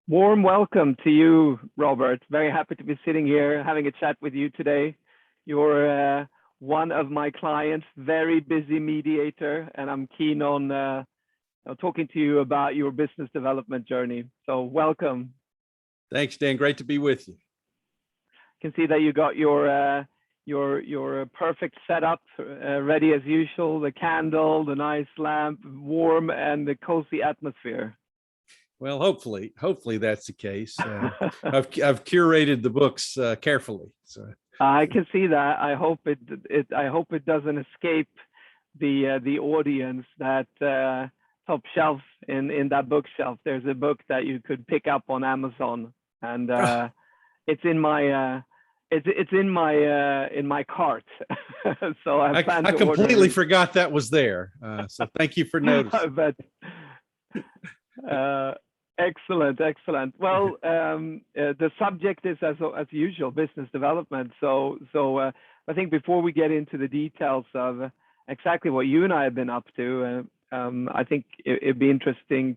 Warm welcome to you, Robert. Very happy to be sitting here having a chat with you today. You're one of my clients, very busy mediator, and I'm keen on talking to you about your business development journey. So welcome. Thanks, Dan. Great to be with you. I can see that you got your perfect setup ready as usual, the candle, the nice lamp, warm, and the cozy atmosphere. Well, hopefully that's the case. I've curated the books carefully. So I can see that. I hope it doesn't escape the audience that top shelf in that bookshelf. There's a book that you could pick up on Amazon, and it's in my in my cart. So I completely forgot that was there. So thank you for noticing. But excellent. Well, the subject is as usual, business development. So I think before we get into the details of exactly what you and I have been up to, I think it'd be interesting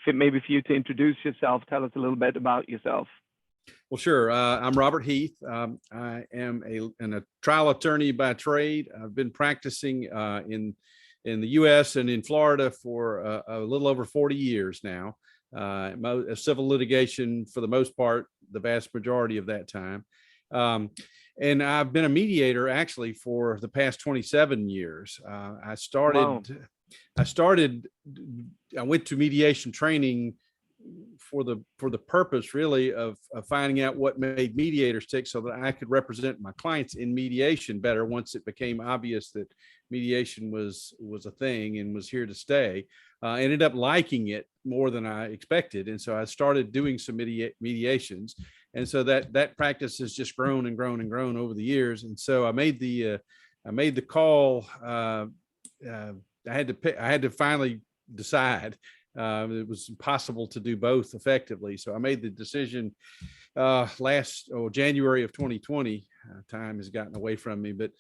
maybe for you to introduce yourself. Tell us a little bit about yourself. Well, sure. I'm Robert Heath. I am a trial attorney by trade. I've been practicing in the U.S. and in Florida for a little over 40 years now. Civil litigation for the most part, the vast majority of that time. And I've been a mediator actually for the past 27 years. I went to mediation training for the purpose really of finding out what made mediators tick so that I could represent my clients in mediation better once it became obvious that mediation was a thing and was here to stay. I ended up liking it more than I expected. And so I started doing some mediations. And so that practice has just grown and grown and grown over the years. And so I made the call. I had to finally decide. It was impossible to do both effectively. So I made the decision January of 2020. Time has gotten away from me, but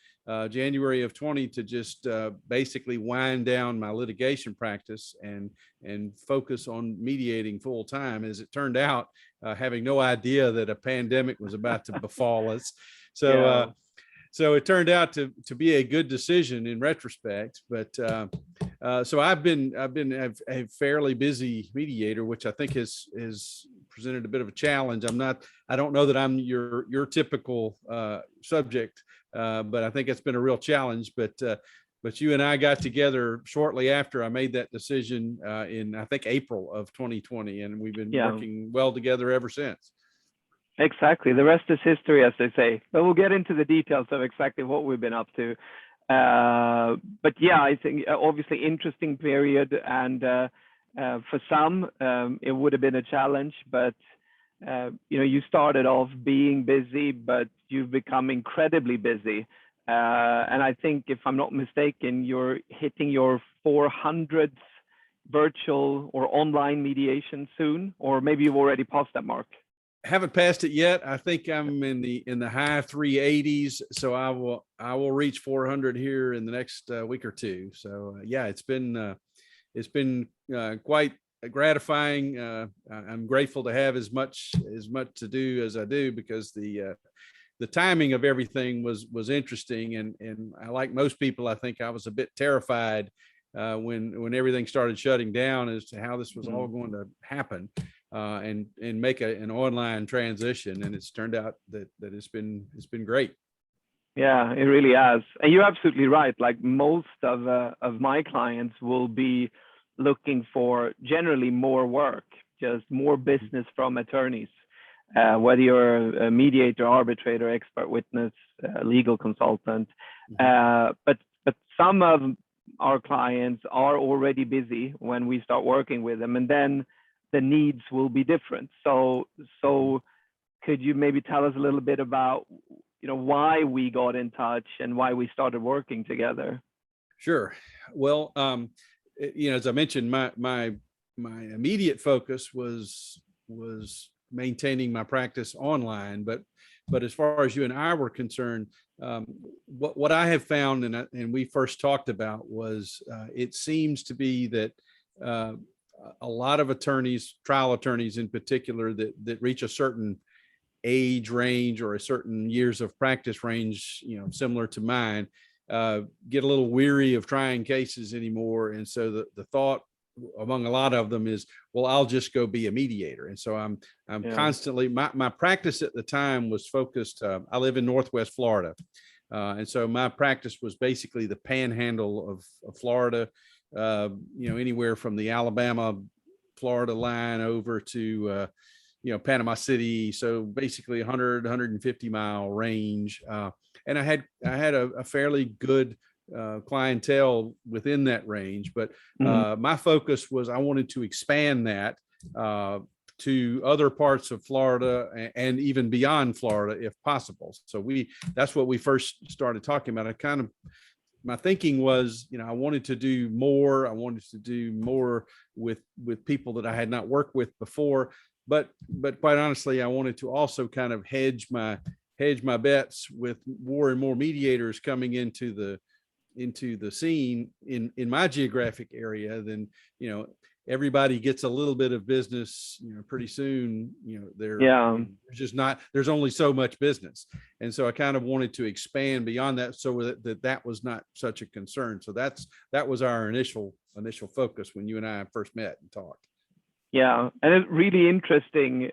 January of 20 to just basically wind down my litigation practice and focus on mediating full time. As it turned out, having no idea that a pandemic was about to befall us. So yeah. So it turned out to be a good decision in retrospect, but so I've been a fairly busy mediator, which I think has presented a bit of a challenge. I don't know that I'm your typical subject, but I think it's been a real challenge. But you and I got together shortly after I made that decision in I think April of 2020, and we've been working well together ever since. Exactly. The rest is history, as they say. But we'll get into the details of exactly what we've been up to. But yeah, I think obviously interesting period, and for some it would have been a challenge. But you started off being busy, but you've become incredibly busy. And I think, if I'm not mistaken, you're hitting your 400th virtual or online mediation soon, or maybe you've already passed that mark. Haven't passed it yet. I think I'm in the high 380s, so I will reach 400 here in the next week or two. So yeah, it's been quite gratifying. I'm grateful to have as much to do as I do, because the timing of everything was interesting, and I, like most people, I think I was a bit terrified when everything started shutting down as to how this was all going to happen. And make an online transition, and it's turned out that it's been great. Yeah, it really has. And you're absolutely right. Like most of my clients will be looking for generally more work, just more business from attorneys, whether you're a mediator, arbitrator, expert witness, legal consultant. But some of our clients are already busy when we start working with them, and then the needs will be different. So could you maybe tell us a little bit about why we got in touch and why we started working together? Sure. Well, as I mentioned, my immediate focus was maintaining my practice online, but as far as you and I were concerned, what I have found, and we first talked about, was it seems to be that a lot of attorneys, trial attorneys in particular, that reach a certain age range or a certain years of practice range, similar to mine, get a little weary of trying cases anymore. And so the thought among a lot of them is, well, I'll just go be a mediator. And so I'm constantly, my practice at the time was focused, I live in Northwest Florida. And so my practice was basically the panhandle of Florida, anywhere from the Alabama, Florida line over to, Panama City. So basically 150 mile range. And I had a fairly good clientele within that range, but my focus was I wanted to expand that to other parts of Florida and even beyond Florida if possible. So that's what we first started talking about. My thinking was, I wanted to do more. I wanted to do more with people that I had not worked with before, but quite honestly, I wanted to also kind of hedge my bets with more and more mediators coming into the scene in my geographic area. Then, everybody gets a little bit of business, pretty soon, there's only so much business. And so I kind of wanted to expand beyond that so that was not such a concern. So that was our initial focus when you and I first met and talked. Yeah. And it's really interesting,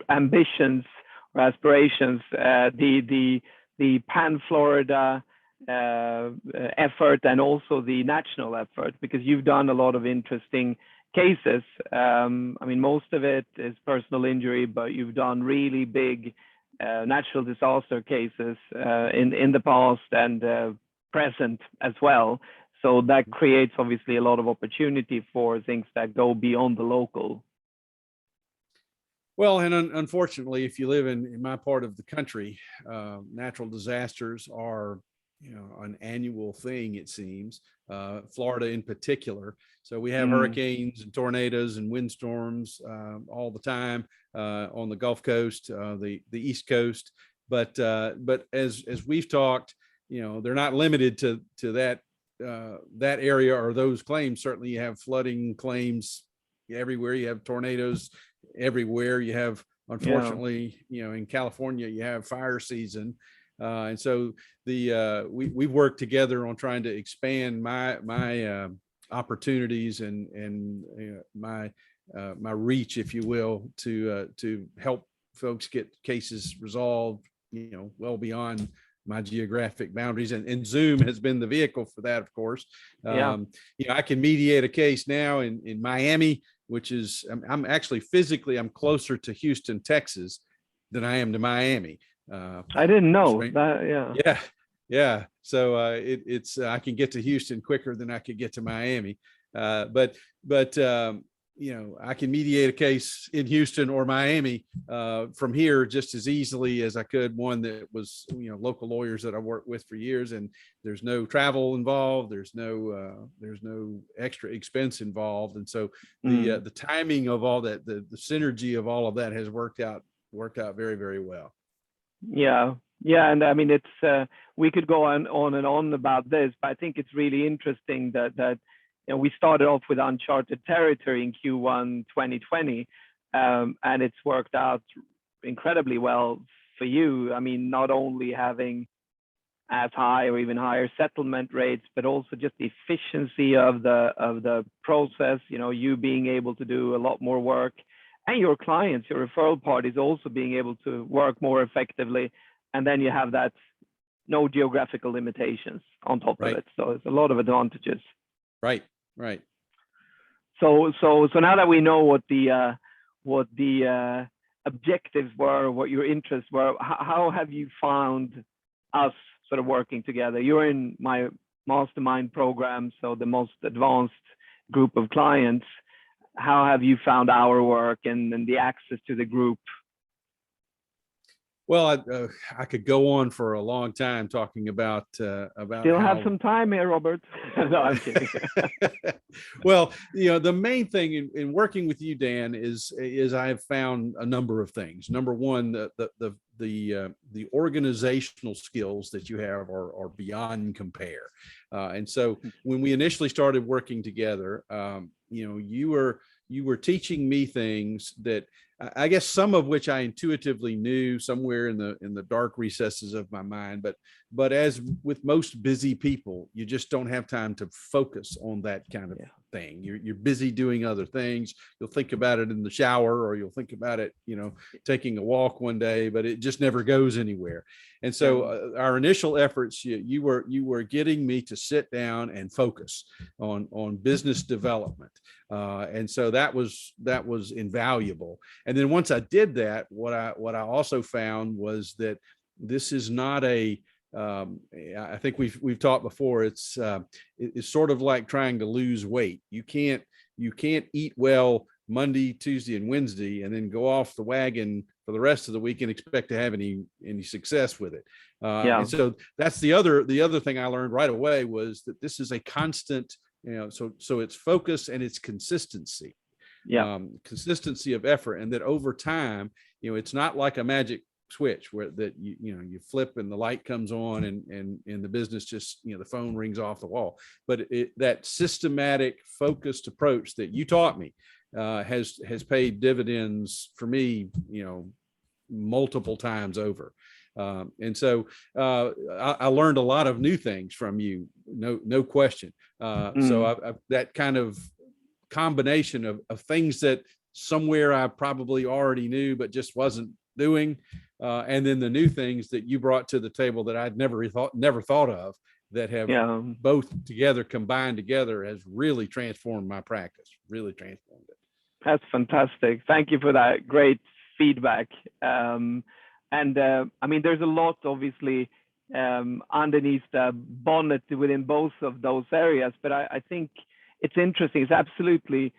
ambitions or aspirations, the Pan Florida effort and also the national effort, because you've done a lot of interesting cases. Most of it is personal injury, but you've done really big natural disaster cases in the past and present as well. So that creates obviously a lot of opportunity for things that go beyond the local. Well, and unfortunately, if you live in my part of the country, natural disasters are, an annual thing, it seems, Florida in particular. So we have hurricanes and tornadoes and windstorms all the time on the Gulf Coast, the East Coast. But as we've talked, they're not limited to that area or those claims. Certainly, you have flooding claims everywhere. You have tornadoes everywhere. You have, unfortunately, in California, you have fire season. And so we've worked together on trying to expand my opportunities and my reach, if you will, to help folks get cases resolved, well beyond my geographic boundaries. And Zoom has been the vehicle for that, of course. I can mediate a case now in Miami, which is, I'm actually physically, I'm closer to Houston, Texas than I am to Miami. I didn't know that. Yeah. So it's I can get to Houston quicker than I could get to Miami. But I can mediate a case in Houston or Miami from here just as easily as I could one that was, local lawyers that I worked with for years, and there's no travel involved. There's no extra expense involved. And so the timing of all that, the synergy of all of that has worked out very, very well. Yeah. And it's we could go on and on about this, but I think it's really interesting that we started off with uncharted territory in Q1 2020, and it's worked out incredibly well for you. Not only having as high or even higher settlement rates, but also just the efficiency of the process. You being able to do a lot more work, and your clients, your referral parties, also being able to work more effectively. And then you have that no geographical limitations on top of it. So it's a lot of advantages. Right. So now that we know what the objectives were, what your interests were, how have you found us sort of working together? You're in my mastermind program, so the most advanced group of clients. How have you found our work and the access to the group? Well, I could go on for a long time talking about Still have how. some time here, Robert. No, I'm kidding. Well, the main thing in working with you, Dan, is I have found a number of things. Number one, the organizational skills that you have are beyond compare. And so when we initially started working together, you were teaching me things that I guess some of which I intuitively knew somewhere in the dark recesses of my mind, but as with most busy people, you just don't have time to focus on that kind of thing. You're busy doing other things. You'll think about it in the shower, or you'll think about it, taking a walk one day, but it just never goes anywhere. And so our initial efforts, you were getting me to sit down and focus on business development. And so that was invaluable. And then once I did that, what I also found was that this is not I think we've talked before. It's sort of like trying to lose weight. You can't eat well Monday, Tuesday, and Wednesday, and then go off the wagon for the rest of the week and expect to have any success with it. And so that's the other thing I learned right away, was that this is a constant. So it's focus and it's consistency. Consistency of effort, and that over time, it's not like a magic switch where you flip and the light comes on and the business just, the phone rings off the wall. But that systematic, focused approach that you taught me has paid dividends for me, multiple times over. And so I learned a lot of new things from you, no question. So that kind of combination of things that somewhere I probably already knew but just wasn't doing, and then the new things that you brought to the table that I'd never thought of, that have both combined together, has really transformed my practice. Really transformed it. That's fantastic. Thank you for that great feedback. And I mean, there's a lot, obviously, underneath the bonnet within both of those areas, but I think it's interesting. It's absolutely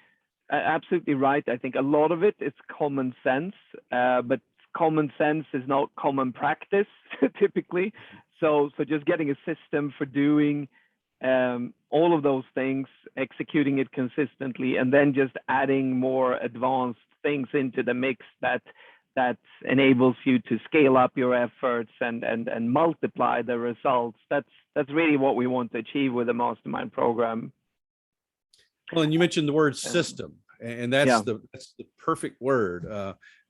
right. I think a lot of it is common sense, but common sense is not common practice typically. So just getting a system for doing all of those things, executing it consistently, and then just adding more advanced things into the mix that enables you to scale up your efforts and multiply the results. That's really what we want to achieve with the mastermind program. Well, and you mentioned the word system, and that's the perfect word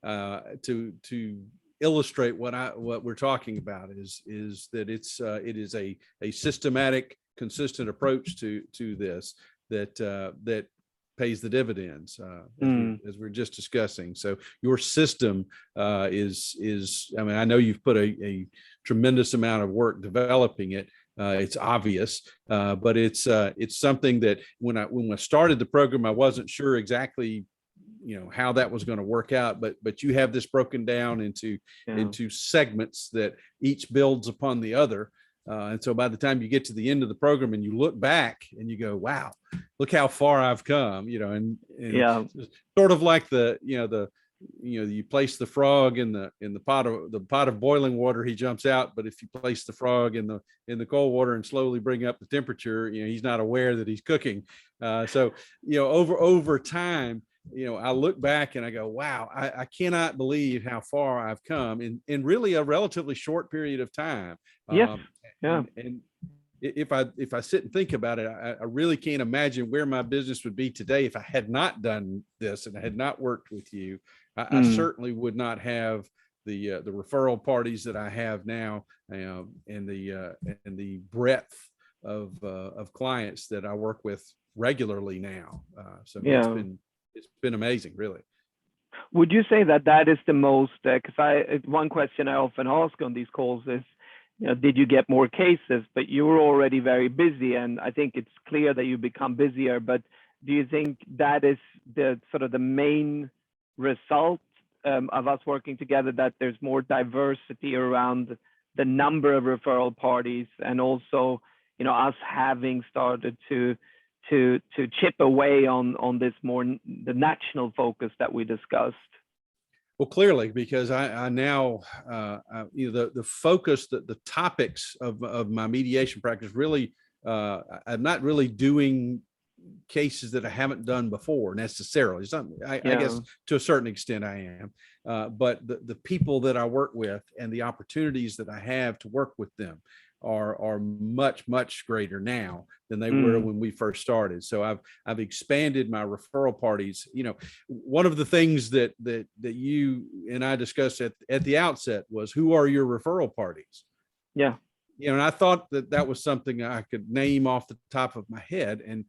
to illustrate what we're talking about, is that it is a systematic, consistent approach to this that pays the dividends, as we're just discussing. So your system is I mean, I know you've put a tremendous amount of work developing it. It's obvious, but it's something that when I started the program, I wasn't sure exactly, how that was going to work out. But you have this broken down into segments that each builds upon the other. And so by the time you get to the end of the program and you look back and you go, wow, look how far I've come, and sort of like you place the frog in the pot of boiling water, he jumps out. But if you place the frog in the cold water and slowly bring up the temperature, he's not aware that he's cooking. So over time, I look back and I go, wow, I cannot believe how far I've come in really a relatively short period of time. And if I sit and think about it, I really can't imagine where my business would be today if I had not done this and I had not worked with you. I certainly would not have the referral parties that I have now, and the breadth of clients that I work with regularly now. So it's been amazing, really. Would you say that is the most? Because one question I often ask on these calls is, did you get more cases? But you were already very busy, and I think it's clear that you become busier. But do you think that is the sort of the main result of us working together, that there's more diversity around the number of referral parties, and also, us having started to chip away on this more the national focus that we discussed? Well, clearly, because I now, the focus, the topics of my mediation practice really, I'm not really doing cases that I haven't done before necessarily. I guess Yeah. to a certain extent I am, but the people that I work with and the opportunities that I have to work with them are much greater now than they were when we first started. So I've expanded my referral parties. One of the things that you and I discussed at the outset was, who are your referral parties? Yeah. And I thought that was something I could name off the top of my head, and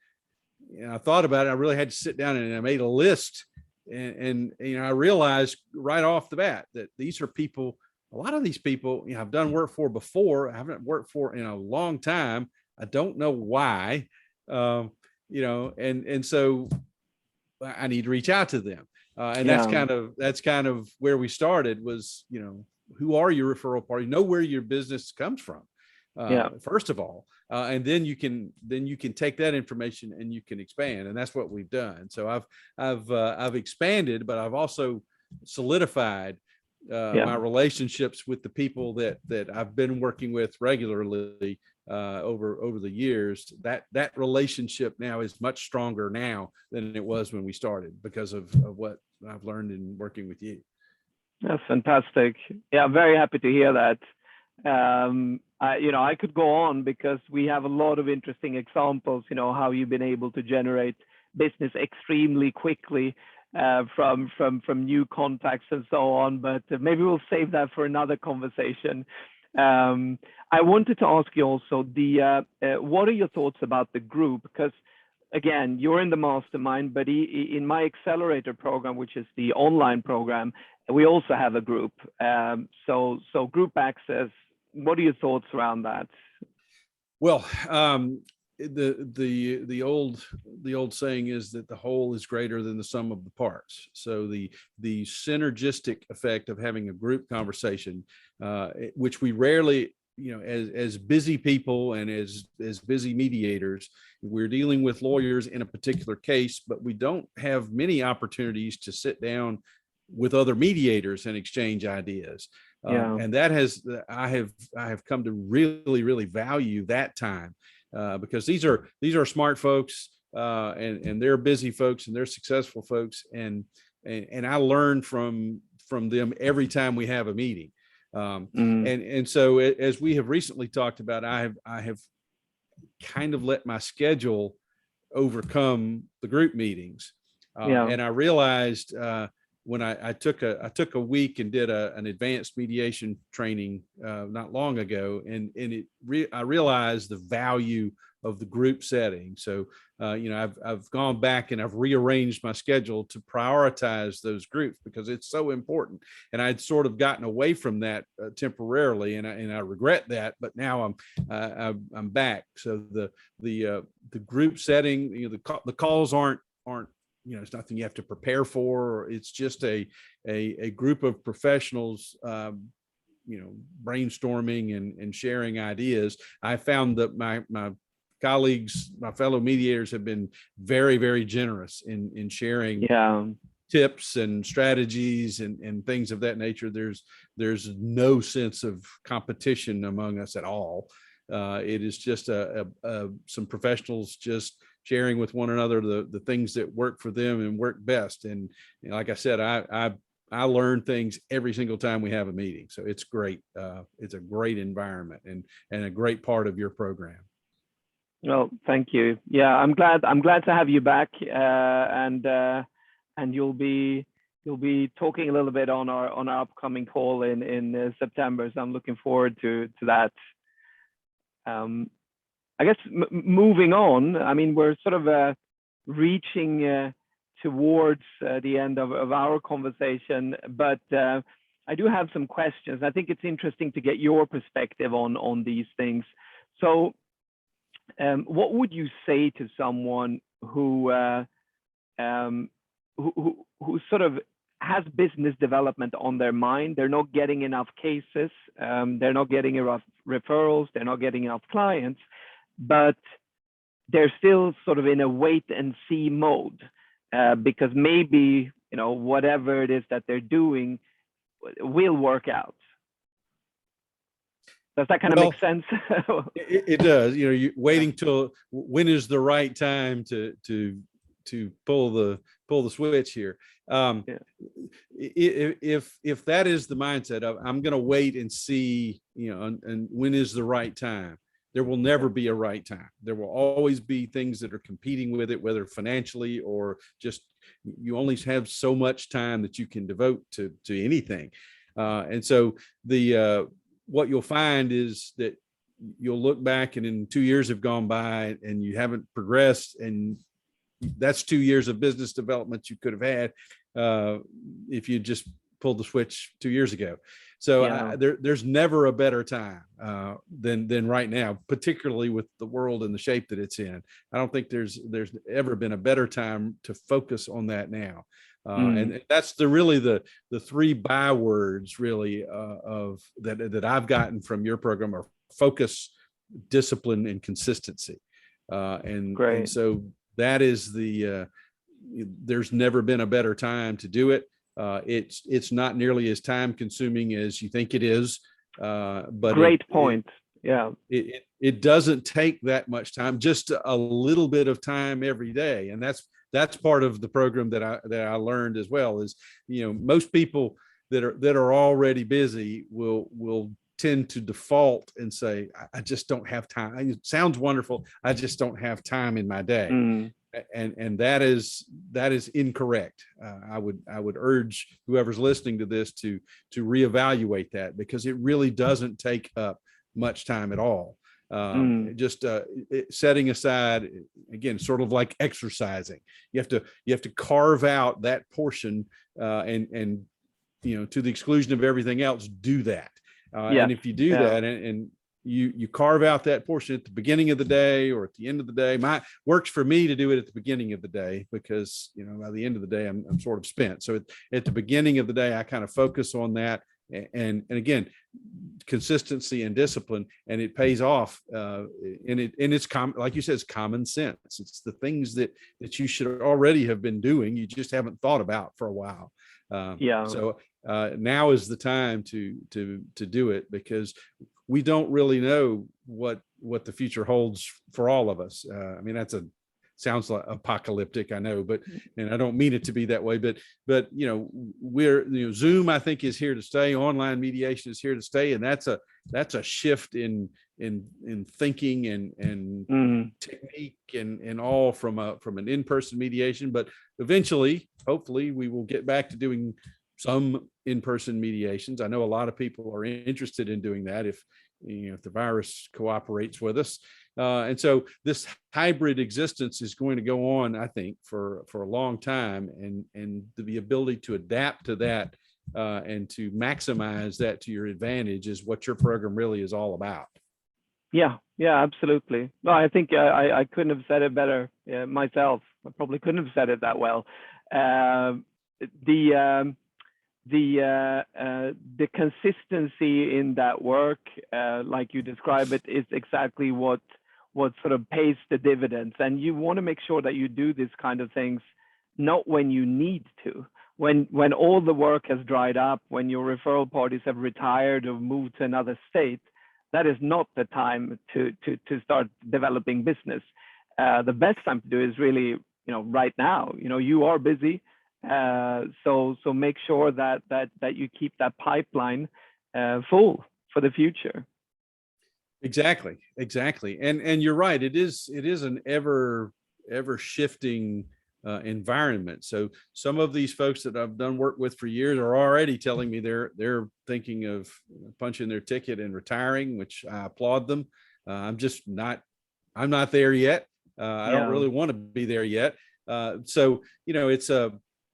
I thought about it. I really had to sit down and I made a list, and I realized right off the bat that these are people. A lot of these people, I've done work for before. I haven't worked for in a long time. I don't know why, and so I need to reach out to them. And Yeah. that's kind of where we started was, who are your referral parties? Know where your business comes from, first of all, and then you can take that information and you can expand, and that's what we've done. So I've expanded, but I've also solidified my relationships with the people that I've been working with regularly over the years. That relationship now is much stronger now than it was when we started, because of what I've learned in working with you. That's fantastic. Yeah, I'm very happy to hear that. I could go on because we have a lot of interesting examples, how you've been able to generate business extremely quickly from new contacts and so on, but maybe we'll save that for another conversation. I wanted to ask you also, what are your thoughts about the group? Because again, you're in the mastermind, but in my accelerator program, which is the online program, we also have a group. So group access, what are your thoughts around that? Well, the old saying is that the whole is greater than the sum of the parts. So the synergistic effect of having a group conversation, which we rarely, as busy people and as busy mediators, we're dealing with lawyers in a particular case, but we don't have many opportunities to sit down with other mediators and exchange ideas. And that I have come to really value that time, because these are smart folks, and they're busy folks and they're successful folks, and I learn from them every time we have a meeting. And so, as we have recently talked about, I have kind of let my schedule overcome the group meetings, and I realized when I took a week and did an advanced mediation training not long ago, and I realized the value of the group setting. So I've gone back and I've rearranged my schedule to prioritize those groups, because it's so important. And I'd sort of gotten away from that temporarily, and I regret that. But now I'm back. So the group setting, the calls aren't it's nothing you have to prepare for. It's just a group of professionals, brainstorming and sharing ideas. I found that my colleagues, my fellow mediators, have been very generous in sharing tips and strategies and things of that nature. There's no sense of competition among us at all. It is just some professionals just sharing with one another the things that work for them and work best. And like I said, I learn things every single time we have a meeting. So it's great. It's a great environment and a great part of your program. Well, thank you. Yeah, I'm glad to have you back, and you'll be talking a little bit on our upcoming call in September. So I'm looking forward to that. I guess moving on, I mean, we're sort of reaching towards the end of our conversation, but I do have some questions. I think it's interesting to get your perspective on these things. So what would you say to someone who sort of has business development on their mind? They're not getting enough cases, they're not getting enough referrals, they're not getting enough clients, but they're still sort of in a wait and see mode, because maybe whatever it is that they're doing will work out. Does that kind of make sense? It does. You waiting till when is the right time to pull the switch here. If that is the mindset of I'm going to wait and see, and when is the right time, there will never be a right time. There will always be things that are competing with it, whether financially or just you only have so much time that you can devote to anything. And so what you'll find is that you'll look back and in 2 years have gone by and you haven't progressed, and that's 2 years of business development you could have had if you just pulled the switch 2 years ago. So there's never a better time than right now, particularly with the world and the shape that it's in. I don't think there's ever been a better time to focus on that now. And that's really the three bywords really of that I've gotten from your program are focus, discipline, and consistency. And so that is there's never been a better time to do it. It's not nearly as time consuming as you think it is. But great point. It doesn't take that much time, just a little bit of time every day. And that's part of the program that I learned as well is, most people that are already busy will tend to default and say, I just don't have time. It sounds wonderful. I just don't have time in my day. And that is incorrect. I would urge whoever's listening to this to reevaluate that, because it really doesn't take up much time at all. Just setting aside, again, sort of like exercising, you have to carve out that portion and to the exclusion of everything else, do that. And if you do that and you carve out that portion at the beginning of the day or at the end of the day, works for me to do it at the beginning of the day, because by the end of the day I'm sort of spent. So at the beginning of the day I kind of focus on that, and again, consistency and discipline, and it pays off. And it's like you said, it's common sense. It's the things that you should already have been doing, you just haven't thought about for a while. So now is the time to do it, because we don't really know what the future holds for all of us. I mean, sounds like apocalyptic, I know, and I don't mean it to be that way, but Zoom, I think, is here to stay. Online mediation is here to stay. And that's a shift in thinking and technique and all from an in-person mediation. But eventually, hopefully, we will get back to doing some in-person mediations. I know a lot of people are interested in doing that if the virus cooperates with us. And so this hybrid existence is going to go on, I think, for a long time, and the ability to adapt to that and to maximize that to your advantage is what your program really is all about. Yeah, absolutely. No, I think I couldn't have said it better myself. I probably couldn't have said it that well. The consistency in that work, like you describe it, is exactly what sort of pays the dividends. And you want to make sure that you do this kind of things not when you need to, when all the work has dried up, when your referral parties have retired or moved to another state. That is not the time to start developing business. The best time to do is really right now. You are busy. So make sure that you keep that pipeline full for the future. Exactly. And you're right. It is an ever shifting environment. So some of these folks that I've done work with for years are already telling me they're thinking of punching their ticket and retiring, which I applaud them. I'm not there yet. I don't really want to be there yet. So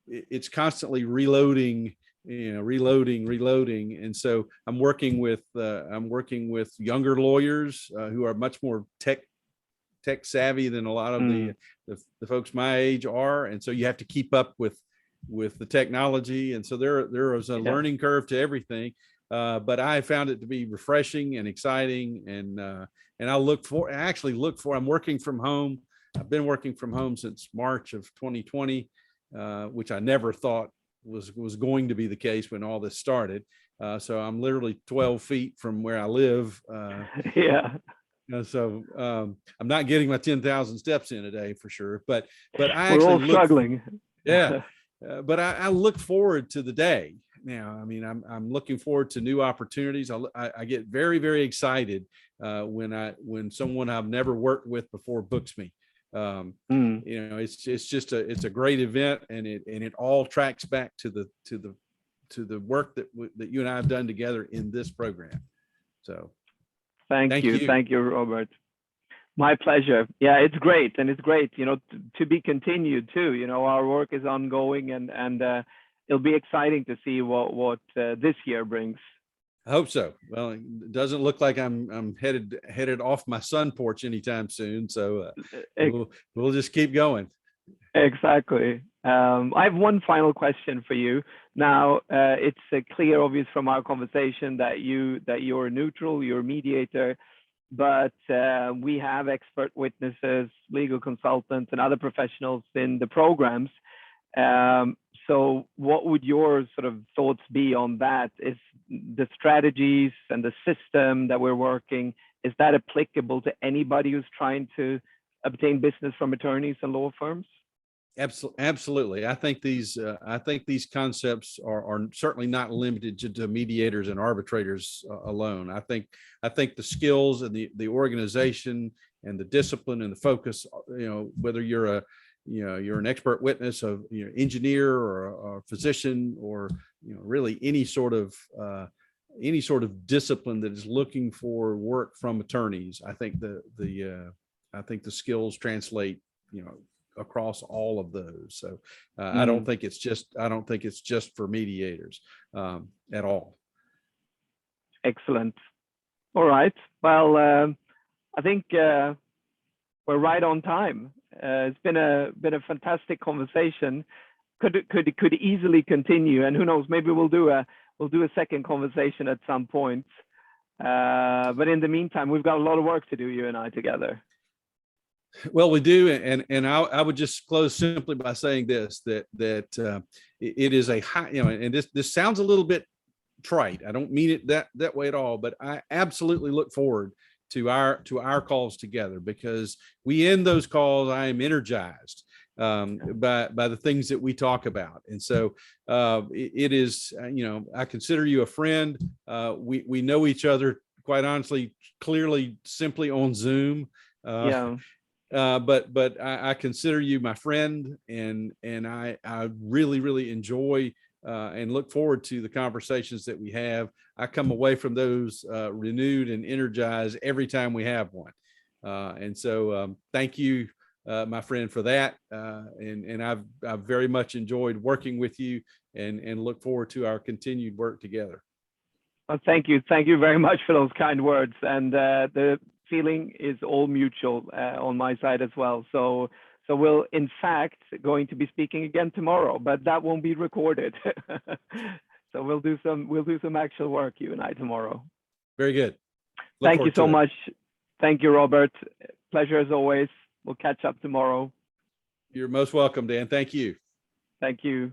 it's constantly reloading, reloading. And so I'm working with younger lawyers who are much more tech savvy than a lot of the folks my age are. And so you have to keep up with the technology. And so there is a learning curve to everything. But I found it to be refreshing and exciting. And I'm working from home. I've been working from home since March of 2020. which I never thought was going to be the case when all this started. So I'm literally 12 feet from where I live. Yeah. So I'm not getting my 10,000 steps in a day for sure, but I We're actually all struggling. yeah, but I look forward to the day now. I mean, I'm looking forward to new opportunities. I get very, very excited when someone I've never worked with before books me. You know, it's just it's a great event, and it all tracks back to the work that you and I have done together in this program. So Thank you, Robert. My pleasure. Yeah, it's great, and it's great, you know, to be continued too. You know, our work is ongoing, and it'll be exciting to see what this year brings. I hope so. Well, it doesn't look like I'm headed off my sun porch anytime soon. So we'll just keep going. Exactly. I have one final question for you. Now, it's clear, obvious from our conversation that you're neutral, you're a mediator, but we have expert witnesses, legal consultants, and other professionals in the programs. So what would your sort of thoughts be on that? Is the strategies and the system that we're working, is that applicable to anybody who's trying to obtain business from attorneys and law firms? Absolutely. I think these concepts are certainly not limited to mediators and arbitrators alone. I think the skills and the organization and the discipline and the focus, you know, whether you're an expert witness, of engineer or a physician, or really any sort of discipline that is looking for work from attorneys. I think the skills translate across all of those. So I don't think it's just for mediators at all. Excellent. All right. Well, I think we're right on time. It's been a fantastic conversation. Could easily continue, and who knows, maybe we'll do a second conversation at some point. But in the meantime, we've got a lot of work to do, you and I together. Well, we do, and I would just close simply by saying this: that it is a high, and this sounds a little bit trite. I don't mean it that way at all, but I absolutely look forward to our calls together, because we end those calls, I am energized by the things that we talk about. And so it is, I consider you a friend. We know each other, quite honestly, clearly, simply on Zoom. Yeah. But I consider you my friend, and I really, really enjoy and look forward to the conversations that we have. I come away from those renewed and energized every time we have one. And so thank you, my friend, for that. And I've very much enjoyed working with you, and look forward to our continued work together. Well, thank you. Thank you very much for those kind words. And the feeling is all mutual on my side as well. So we'll, in fact, going to be speaking again tomorrow, but that won't be recorded. So we'll do some actual work, you and I, tomorrow. Very good. Thank you so much. Thank you, Robert. Pleasure as always. We'll catch up tomorrow. You're most welcome, Dan. Thank you. Thank you.